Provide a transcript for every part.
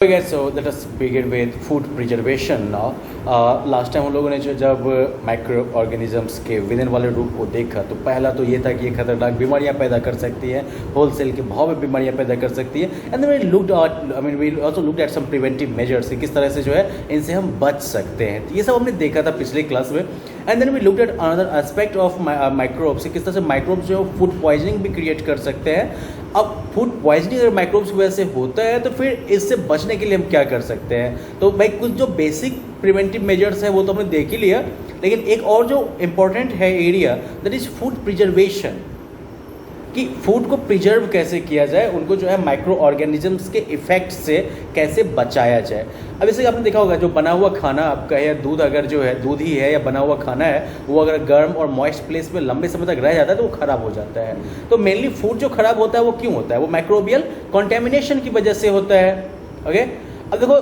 Okay, so let us begin with food preservation now. Last time हम लोगों ने जो जब माइक्रो ऑर्गेनिजम्स के विदेन वाले रूप को देखा तो पहला तो ये था कि ये खतरनाक बीमारियां पैदा कर सकती है, होलसेल के भाव में बीमारियां पैदा कर सकती है. And then we also looked at some preventive measures, किस तरह से जो है इनसे हम बच सकते हैं. ये सब हमने देखा था पिछले क्लास में. And then we looked at another aspect of microbes, किस तरह से माइक्रोब्स जो फूड पॉइजनिंग भी क्रिएट कर सकते हैं. अब फूड पॉइजनिंग अगर माइक्रोब्स की वजह से होता है तो फिर इससे बचने के लिए हम क्या कर सकते हैं. तो भाई कुछ जो बेसिक प्रिवेंटिव मेजर्स है वो तो हमने देख ही लिया, लेकिन एक और जो इम्पोर्टेंट है area that is food preservation, कि फूड को प्रिजर्व कैसे किया जाए, उनको जो है माइक्रो ऑर्गेनिजम्स के इफेक्ट से कैसे बचाया जाए. अब जैसे आपने देखा होगा जो बना हुआ खाना आपका है, दूध अगर जो है दूध ही है या बना हुआ खाना है, वो अगर गर्म और मॉइस्ट प्लेस में लंबे समय तक रह जाता है तो वो खराब हो जाता है. तो मेनली फूड जो खराब होता है वो क्यों होता है, वो माइक्रोबियल कॉन्टेमिनेशन की वजह से होता है. ओके, अब देखो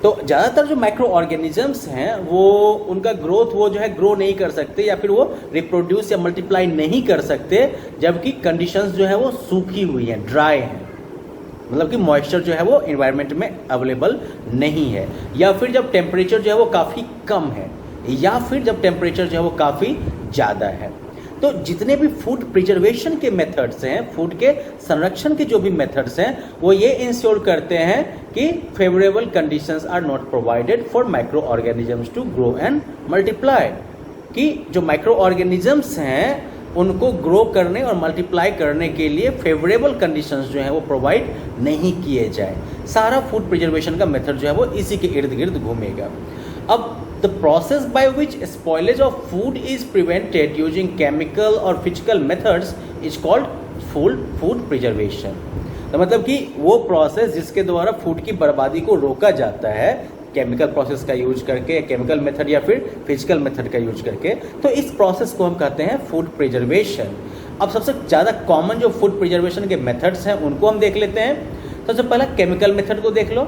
तो ज़्यादातर जो माइक्रो ऑर्गेनिजम्स हैं वो उनका ग्रोथ वो जो है ग्रो नहीं कर सकते या फिर वो रिप्रोड्यूस या मल्टीप्लाई नहीं कर सकते जबकि कंडीशंस जो है वो सूखी हुई हैं, ड्राई हैं, मतलब कि मॉइस्चर जो है वो इन्वायरमेंट में अवेलेबल नहीं है, या फिर जब टेम्परेचर जो है वो काफ़ी कम है, या फिर जब टेम्परेचर जो है वो काफ़ी ज़्यादा है. तो जितने भी फूड प्रिजर्वेशन के मेथड्स हैं, फूड के संरक्षण के जो भी मेथड्स हैं, वो ये इंश्योर करते हैं कि favourable conditions are not provided for micro organisms to grow and multiply, कि जो माइक्रो ऑर्गेनिजम्स हैं उनको ग्रो करने और मल्टीप्लाई करने के लिए फेवरेबल कंडीशंस जो हैं वो प्रोवाइड नहीं किए जाए. सारा फूड प्रिजर्वेशन का मेथड जो है वो इसी के इर्द गिर्द घूमेगा. अब the process by which spoilage of food is prevented using chemical or physical methods is called food preservation. तो मतलब कि वो प्रोसेस जिसके द्वारा फूड की बर्बादी को रोका जाता है केमिकल प्रोसेस का यूज करके, केमिकल मेथड या फिर फिजिकल मेथड का यूज करके, तो इस प्रोसेस को हम कहते हैं फूड प्रिजर्वेशन. अब सबसे ज़्यादा कॉमन जो फूड प्रिजर्वेशन के मेथड्स हैं उनको हम देख लेते हैं. सबसे पहला केमिकल मेथड को देख लो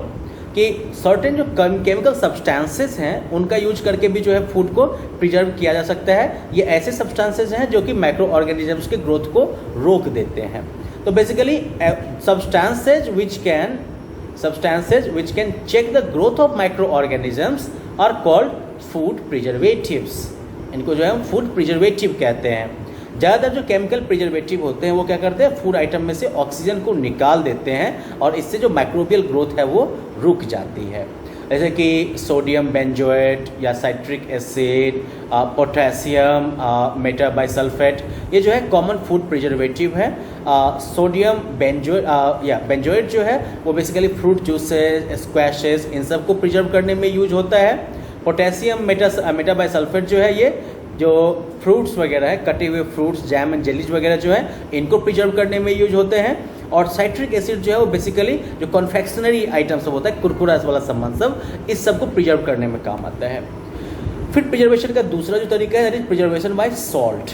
कि सर्टेन जो केमिकल सब्सटेंसेस हैं उनका यूज करके भी जो है फूड को प्रिजर्व किया जा सकता है. ये ऐसे सब्सटेंसेस हैं जो कि माइक्रो ऑर्गेनिजम्स के ग्रोथ को रोक देते हैं. तो basically substances which can check the growth of micro organisms are called food preservatives. इनको जो है हम फूड प्रिजर्वेटिव कहते हैं. ज़्यादातर जो केमिकल प्रिजर्वेटिव होते हैं वो क्या करते हैं, फूड आइटम में से ऑक्सीजन को निकाल देते हैं और इससे जो माइक्रोबियल ग्रोथ है वो रुक जाती है. जैसे कि सोडियम बेंजोएट या साइट्रिक एसिड, पोटेशियम मेटाबाइसल्फेट, ये जो है कॉमन फूड प्रिजर्वेटिव है. सोडियम बेंजोएट जो है वो बेसिकली फ्रूट जूसेस, स्क्वैशेस, इन सब को प्रिजर्व करने में यूज होता है. पोटेशियम मेटाबाइसल्फेट जो है ये जो फ्रूट्स वगैरह है, कटे हुए फ्रूट्स, जैम एंड जेलीज वगैरह जो है इनको प्रिजर्व करने में यूज होते हैं. और साइट्रिक एसिड जो है वो बेसिकली जो कन्फेक्शनरी आइटम सब होता है, कुरकुरा वाला सामान सब, इस सब को प्रिजर्व करने में काम आता है. फिर प्रिजर्वेशन का दूसरा जो तरीका है that is preservation by salt.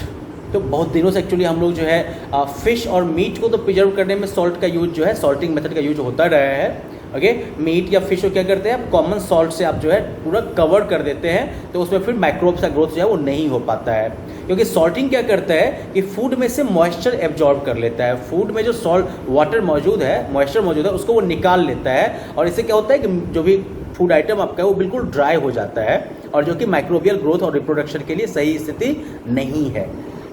तो बहुत दिनों से एक्चुअली हम लोग जो है फिश और मीट को तो प्रिजर्व करने में सॉल्ट का यूज जो है, सॉल्टिंग मेथड का यूज होता रहा है. ओके, मीट या फिश को क्या करते हैं आप कॉमन सॉल्ट से आप जो है पूरा कवर कर देते हैं, तो उसमें फिर माइक्रोब्स का ग्रोथ जो है वो नहीं हो पाता है. क्योंकि सॉल्टिंग क्या करता है कि फूड में से मॉइस्चर एब्जॉर्ब कर लेता है. फूड में जो सॉल्ट वाटर मौजूद है, मॉइस्चर मौजूद है, उसको वो निकाल लेता है और इससे क्या होता है कि जो भी फूड आइटम आपका है वो बिल्कुल ड्राई हो जाता है, और जो कि माइक्रोबियल ग्रोथ और रिप्रोडक्शन के लिए सही स्थिति नहीं है.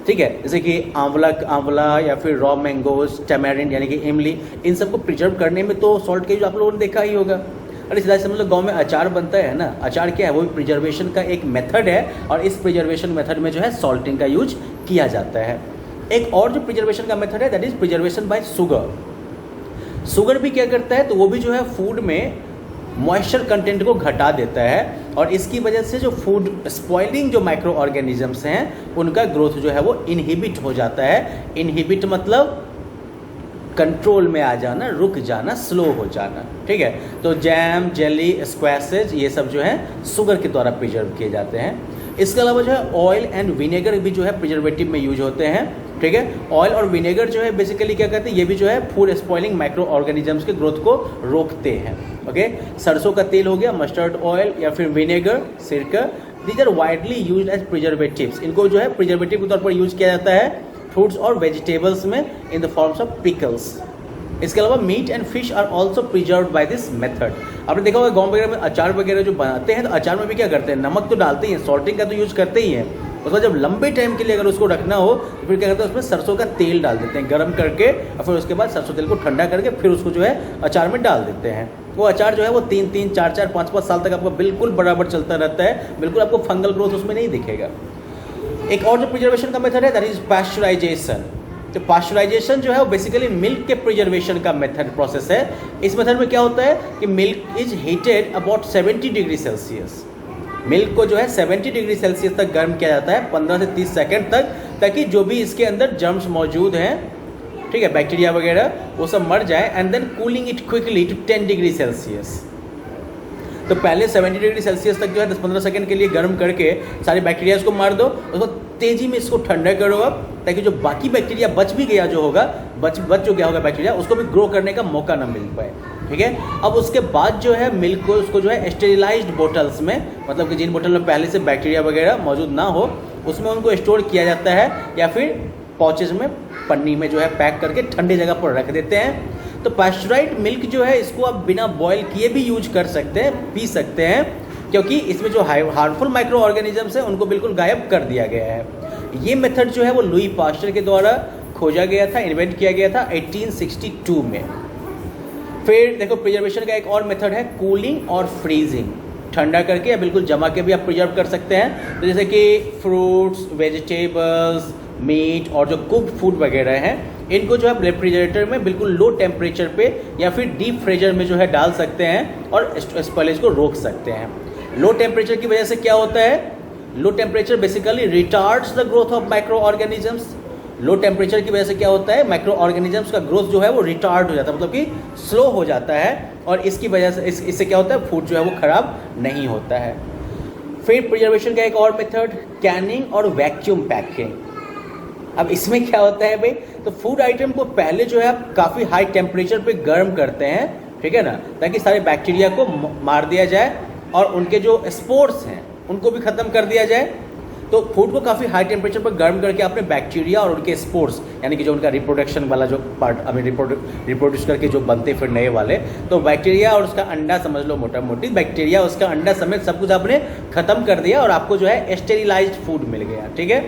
ठीक है, जैसे कि आंवला या फिर रॉ मैंगोज, टैमेरिंड यानी कि इमली, इन सबको प्रिजर्व करने में तो सॉल्ट का यूज आप लोगों ने देखा ही होगा. अरे सीधा समझ लो गाँव में अचार बनता है ना, अचार क्या है, वो भी प्रिजर्वेशन का एक मेथड है, और इस प्रिजर्वेशन मेथड में जो है सॉल्टिंग का यूज किया जाता है. एक और जो प्रिजर्वेशन का मेथड है that is preservation bye sugar. Sugar भी क्या करता है, तो वो भी जो है फूड में मॉइस्चर कंटेंट को घटा देता है, और इसकी वजह से जो फूड स्पॉइलिंग जो माइक्रो ऑर्गेनिजम्स हैं उनका ग्रोथ जो है वो इनहिबिट हो जाता है. इनहिबिट मतलब कंट्रोल में आ जाना, रुक जाना, स्लो हो जाना. ठीक है, तो जैम, जेली, स्क्वैशेज, ये सब जो है शुगर के द्वारा प्रिजर्व किए जाते हैं. इसके अलावा जो है ऑयल एंड विनेगर भी जो है प्रिजर्वेटिव में यूज होते हैं. ठीक है, ऑयल और विनेगर जो है बेसिकली क्या कहते हैं, ये भी जो है फूड स्पॉइलिंग माइक्रो ऑर्गेनिजम्स के ग्रोथ को रोकते हैं. ओके, सरसों का तेल हो गया, मस्टर्ड ऑयल या फिर विनेगर, सिरका, these are widely used as preservatives. इनको जो है प्रिजर्वेटिव के तौर पर यूज किया जाता है फ्रूट्स और वेजिटेबल्स में in the forms of pickles. इसके अलावा meat and fish are also preserve by this method. आपने देखा होगा गाँव वगैरह में अचार वगैरह जो बनाते हैं तो अचार में भी क्या करते हैं, नमक तो डालते ही हैं, सॉल्टिंग का तो यूज करते ही हैं। उसको जब लंबे टाइम के लिए अगर उसको रखना हो तो फिर क्या करते हैं, उसमें सरसों का तेल डाल देते हैं गर्म करके, और फिर उसके बाद सरसों तेल को ठंडा करके फिर उसको जो है अचार में डाल देते हैं। वो अचार जो है वो 3-3, 4-4, 5-5 साल तक आपका बिल्कुल बराबर चलता रहता है, बिल्कुल आपको फंगल ग्रोथ उसमें नहीं दिखेगा। एक और जो प्रिजर्वेशन का मेथड है दैट इज पास्चराइजेशन। तो पास्चराइजेशन जो है वो बेसिकली मिल्क के प्रिजर्वेशन का मेथड प्रोसेस है। इस मेथड में क्या होता है कि milk is heated about 70 degree Celsius. Milk को जो है 70 डिग्री सेल्सियस तक गर्म किया जाता है 15 से 30 सेकंड तक, ताकि जो भी इसके अंदर जर्म्स मौजूद हैं, ठीक है, बैक्टीरिया वगैरह, वो सब मर जाए। And then cooling it quickly to 10 degree Celsius. तो पहले 70 डिग्री सेल्सियस तक जो है 10-15 सेकंड के लिए गर्म करके सारे बैक्टीरियाज को मार दो, उसको तेज़ी में इसको ठंडा करो अब, ताकि जो बाकी बैक्टीरिया बच भी गया जो होगा, बच जो गया होगा बैक्टीरिया, उसको भी ग्रो करने का मौका ना मिल पाए। ठीक है, अब उसके बाद जो है मिल्क को उसको जो है स्टेरिलाइज्ड बोटल्स में, मतलब कि जिन बोतल में पहले से बैक्टीरिया वगैरह मौजूद ना हो, उसमें उनको स्टोर किया जाता है, या फिर पाउचेज में, पन्नी में जो है पैक करके ठंडी जगह पर रख देते हैं। तो पास्चराइज्ड मिल्क जो है इसको आप बिना बॉयल किए भी यूज कर सकते हैं, पी सकते हैं, क्योंकि इसमें जो हार्मफुल माइक्रो ऑर्गेनिजम्स हैं उनको बिल्कुल गायब कर दिया गया है। ये मेथड जो है वो लुई पास्चर के द्वारा खोजा गया था, इन्वेंट किया गया था 1862 में। फिर देखो प्रिजर्वेशन का एक और मेथड है कूलिंग और फ्रीजिंग। ठंडा करके या बिल्कुल जमा के भी आप प्रिजर्व कर सकते हैं। तो जैसे कि फ्रूट्स, वेजिटेबल्स, मीट और जो कुक्ड फूड वगैरह हैं, इनको जो है रेफ्रिजरेटर में बिल्कुल लो टेम्परेचर पे या फिर डीप फ्रीजर में जो है डाल सकते हैं और स्पॉइलेज को रोक सकते हैं। लो टेम्परेचर की वजह से क्या होता है, low temperature basically retards the growth of micro organisms. Low temperature की वजह से क्या होता है, माइक्रो ऑर्गेनिजम्स का ग्रोथ जो है वो रिटार्ड हो जाता है, मतलब कि स्लो हो जाता है, और इसकी वजह से इससे क्या होता है, फूड जो है वो खराब नहीं होता है। फिर प्रिजर्वेशन का एक और मेथड कैनिंग और वैक्यूम पैकिंग। अब इसमें क्या होता है भाई, तो फूड आइटम को पहले जो है आप काफ़ी हाई टेम्परेचर पे गर्म करते हैं, ठीक है ना, ताकि सारे बैक्टीरिया को मार दिया जाए और उनके जो स्पोर्स हैं उनको भी ख़त्म कर दिया जाए। तो फूड को काफ़ी हाई टेम्परेचर पर गर्म करके आपने बैक्टीरिया और उनके स्पोर्स, यानी कि जो उनका रिप्रोडक्शन वाला जो पार्ट, अभी रिप्रोड्यूस करके जो बनते फिर नए वाले, तो बैक्टीरिया और उसका अंडा समझ लो, मोटा मोटी बैक्टीरिया उसका अंडा समेत सब कुछ आपने ख़त्म कर दिया और आपको जो है स्टेरिलाइज्ड फूड मिल गया। ठीक है,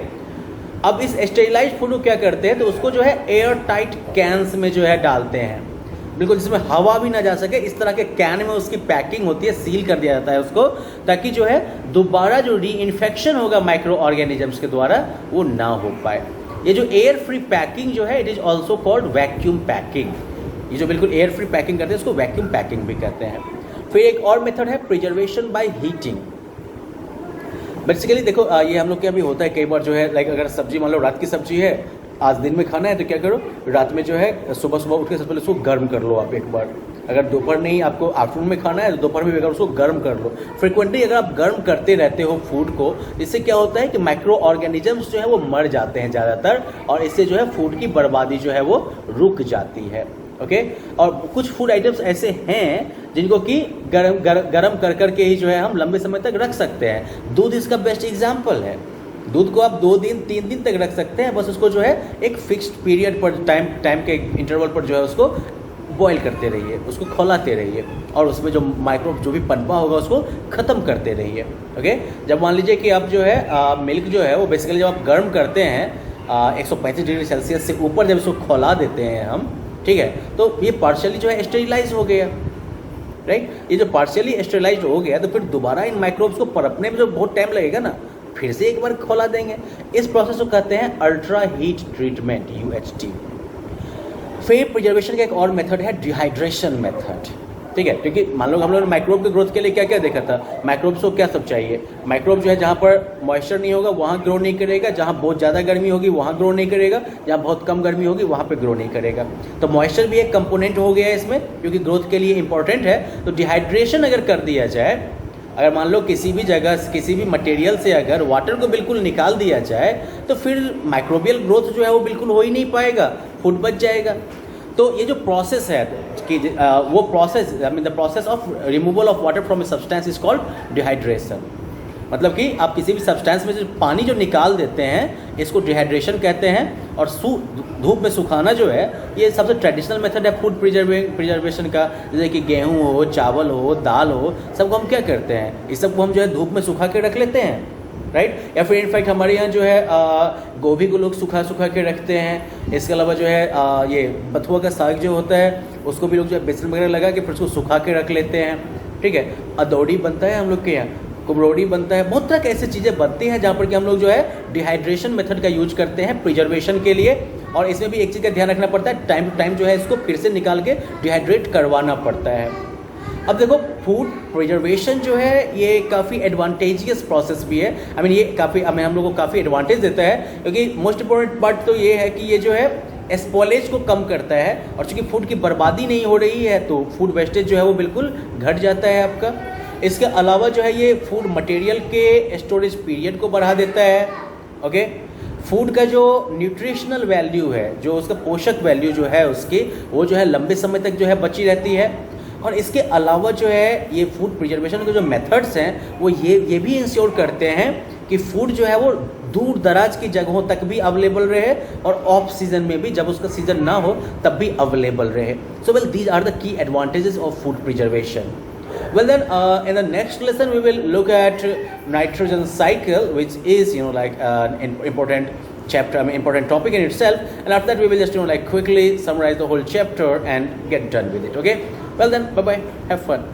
अब इस स्टेरिलाइज्ड फूड को क्या करते हैं, तो उसको जो है एयर टाइट कैंस में जो है डालते हैं, बिल्कुल जिसमें हवा भी ना जा सके, इस तरह के कैन में उसकी पैकिंग होती है, सील कर दिया जाता है उसको, ताकि जो है दोबारा जो री इन्फेक्शन होगा माइक्रो ऑर्गेनिजम्स के द्वारा वो ना हो पाए। ये जो एयर फ्री पैकिंग जो है, it is also called vacuum packing. ये जो बिल्कुल एयर फ्री पैकिंग करते हैं उसको वैक्यूम पैकिंग भी कहते हैं। फिर एक और मेथड है प्रिजर्वेशन बाय हीटिंग। बेसिकली देखो ये हम लोग के अभी होता है कई बार जो है, लाइक अगर सब्जी मान लो रात की सब्जी है, आज दिन में खाना है, तो क्या करो, रात में जो है सुबह सुबह उठ के सबसे पहले उसको गर्म कर लो आप एक बार। अगर दोपहर नहीं आपको आफ्टरनून में खाना है तो दोपहर में भी अगर उसको गर्म कर लो। फ्रिक्वेंटली अगर आप गर्म करते रहते हो फूड को, इससे क्या होता है कि माइक्रो ऑर्गेनिजम्स जो है वो मर जाते हैं ज़्यादातर, और इससे जो है फूड की बर्बादी जो है वो रुक जाती है। ओके, और कुछ फूड आइटम्स ऐसे हैं जिनको कि गरम कर के ही जो है हम लंबे समय तक रख सकते हैं। दूध इसका बेस्ट एग्जाम्पल है। दूध को आप 2 दिन 3 दिन तक रख सकते हैं, बस उसको जो है एक फिक्स्ड पीरियड पर टाइम के इंटरवल पर जो है उसको बॉईल करते रहिए, उसको खौलाते रहिए, और उसमें जो माइक्रो जो भी पनपा होगा उसको ख़त्म करते रहिए। ओके, जब मान लीजिए कि आप जो है मिल्क जो है वो बेसिकली जब आप गर्म करते हैं 135 डिग्री सेल्सियस से ऊपर जब इसको खौला देते हैं हम, ठीक है, तो ये पार्शियली जो है स्टेरिलाइज हो गया, राइट। ये जो पार्शियली स्टेरिलाइज हो गया तो फिर दोबारा इन माइक्रोब्स को पनपने में जो बहुत टाइम लगेगा ना, फिर से एक बार खोला देंगे। इस प्रोसेस को कहते हैं अल्ट्रा हीट ट्रीटमेंट, UHT। फिर प्रिजर्वेशन का एक और मेथड है डिहाइड्रेशन मेथड। ठीक है, क्योंकि मान लो हम लोगों ने माइक्रोब के ग्रोथ के लिए क्या क्या देखा था, माइक्रोब्स को क्या सब चाहिए। माइक्रोब जो है जहाँ पर मॉइस्चर नहीं होगा वहाँ ग्रो नहीं करेगा, जहाँ बहुत ज़्यादा गर्मी होगी वहाँ ग्रो नहीं करेगा, जहाँ बहुत कम गर्मी होगी वहाँ पे ग्रो नहीं करेगा। तो मॉइस्चर भी एक कंपोनेंट हो गया है इसमें, क्योंकि ग्रोथ के लिए इंपॉर्टेंट है। तो डिहाइड्रेशन अगर कर दिया जाए, अगर मान लो किसी भी जगह किसी भी मटेरियल से अगर वाटर को बिल्कुल निकाल दिया जाए, तो फिर माइक्रोबियल ग्रोथ जो है वो बिल्कुल हो ही नहीं पाएगा, फूड बच जाएगा। तो ये जो प्रोसेस है कि वो process, I mean the process of removal of water from a substance is called dehydration. मतलब कि आप किसी भी सब्सटेंस में जो पानी जो निकाल देते हैं इसको डिहाइड्रेशन कहते हैं। और धूप में सुखाना जो है ये सबसे ट्रेडिशनल मेथड है फूड प्रिजर्वेशन का। जैसे कि गेहूँ हो, चावल हो, दाल हो, सबको हम क्या करते हैं, इस सबको हम जो है धूप में सुखा के रख लेते हैं, राइट। या फिर इनफैक्ट हमारे यहाँ जो है गोभी को लोग सुखा के रखते हैं। इसके अलावा जो है ये बथुआ का साग जो होता है उसको भी लोग जो है बेसन वगैरह लगा के फिर उसको सुखा के रख लेते हैं, ठीक है। अदौड़ी बनता है हम लोग के यहाँ, कुम्हरौरी बनता है, बहुत तरह की ऐसी चीज़ें बनती हैं जहाँ पर कि हम लोग जो है डिहाइड्रेशन मेथड का यूज करते हैं प्रिजर्वेशन के लिए। और इसमें भी एक चीज़ का ध्यान रखना पड़ता है, टाइम टू टाइम जो है इसको फिर से निकाल के डिहाइड्रेट करवाना पड़ता है। अब देखो फूड प्रिजर्वेशन जो है ये काफ़ी एडवांटेजियस प्रोसेस भी है। आई मीन ये काफ़ी हम लोग को काफ़ी एडवांटेज देता है, क्योंकि मोस्ट इम्पोर्टेंट बात तो ये है कि ये जो है स्पॉलेज को कम करता है। और चूंकि फूड की बर्बादी नहीं हो रही है तो फूड वेस्टेज जो है वो बिल्कुल घट जाता है आपका। इसके अलावा जो है ये फूड मटेरियल के स्टोरेज पीरियड को बढ़ा देता है, ओके। फूड का जो न्यूट्रिशनल वैल्यू है, जो उसका पोषक वैल्यू जो है उसकी, वो जो है लंबे समय तक जो है बची रहती है। और इसके अलावा जो है ये फूड प्रिजर्वेशन के जो मेथड्स हैं वो ये भी इंश्योर करते हैं कि फूड जो है वो दूर दराज की जगहों तक भी अवेलेबल रहे और ऑफ सीजन में भी, जब उसका सीजन ना हो तब भी अवेलेबल रहे। So well these are the key advantages of food preservation. Well then, in the next lesson we will look at nitrogen cycle, which is like an important chapter, I mean important topic in itself. And after that we will just like quickly summarize the whole chapter and get done with it. Okay. Well then, bye bye. Have fun.